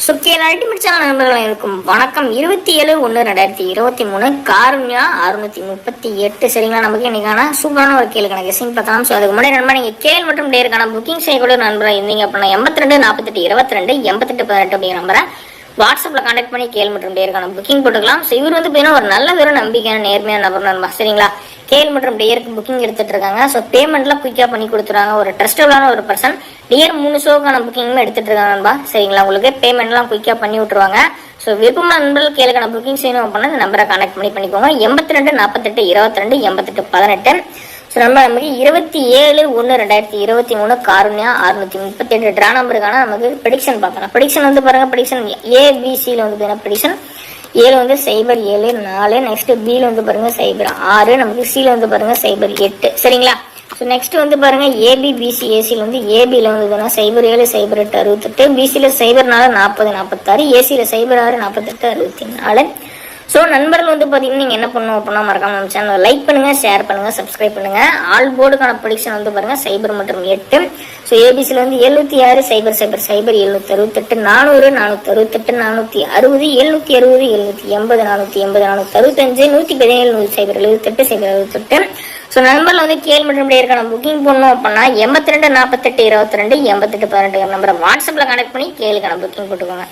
சுக்கியல் ultimate channel நண்பர்கள் இருக்கும் வணக்கம். 27/1/2023 காருண்யா 638. சரிங்களா, நமக்கு இன்னைக்கான சூப்பரான ஒரு கேள்வி கணக்கு சிங் பார்த்தலாம். ஸோ அதுக்கு முன்னாடி நண்பர் நீங்க கேள் மற்றும் டேருக்கான புக்கிங் செய்யக்கூடிய நண்பராக இருந்தீங்க அப்படின்னா 82 48 22 88 18 அப்படிங்கிற நம்பரை வாட்ஸ்அப்ல கான்டாக்ட் பண்ணி கேள் மற்றும் டேருக்கான புக்கிங் போட்டுக்கலாம். ஸோ இவர் பார்த்தீங்கன்னா ஒரு நல்ல ஒரு நம்பிக்கையான நேர்மையான நபர் நண்பா. சரிங்களா, கேள் மற்றும் டேருக்கு புக்கிங் எடுத்துட்டு இருக்காங்க. ஸோ பேமெண்ட்லாம் குயிக்கா பண்ணி கொடுத்துருவாங்க. ஒரு ட்ரஸ்டபிளான ஒரு பர்சன். டியர் 3 ஷோக்கான புக்கிங் எடுத்துட்டு இருக்காங்க நண்பா. சரிங்களா, உங்களுக்கு பேமெண்ட்லாம் குயிக்கா பண்ணி விட்டுருவாங்க. ஸோ விருப்பமான நண்பர்கள் கேளுக்கான புக்கிங் செய்யணும் அப்படின்னா இந்த நம்பரை கான்டாக்ட் பண்ணிக்கோங்க. 82 48 22 88 18. ஸோ நமக்கு 27/1/2023 காருண்யா 638 ட்ரா நம்பருக்கான நமக்கு ப்ரெடிக்ஷன் பார்க்கலாம். ப்ரெடிக்ஷன் வந்து பாருங்க, ப்ரெடிக்ஷன் ஏபிசியில் வந்து ப்ரெடிக்ஷன் ஏல வந்து 074. நெக்ஸ்ட் பில வந்து பாருங்க 06. நமக்கு சில வந்து பாருங்க 08. சரிங்களா, ஸோ நெக்ஸ்ட் வந்து பாருங்க ஏபி பிசி ஏசியில் வந்து ஏபியில் வந்து 07 08 68. பிசியில் 04 40 46. ஏசியில் 06 48 64. ஸோ நண்பர்கள் வந்து பார்த்தீங்கன்னா நீங்கள் என்ன பண்ணணும் அப்படின்னா மறக்காம நம்ம சேனலை லைக் பண்ணுங்க, ஷேர் பண்ணுங்க, சப்ஸ்கிரைப் பண்ணுங்க. ஆல் போர்டுக்கான ப்ரெடிக்ஷன் வந்து பாருங்க 0 மற்றும் 8. ஸோ ஏபிசியில் வந்து 76 00 0 768 400 468 460 760 780 480 465 117 100 78. ஸோ நண்பர்கள் வந்து கேள் மற்றும் இருக்கான புக்கிங் பண்ணணும் அப்படின்னா 82 48 22 88 18 நம்பரை வாட்ஸ்அப்ல கனெக்ட் பண்ணி கேளுக்கான புக்கிங் போட்டுக்கோங்க.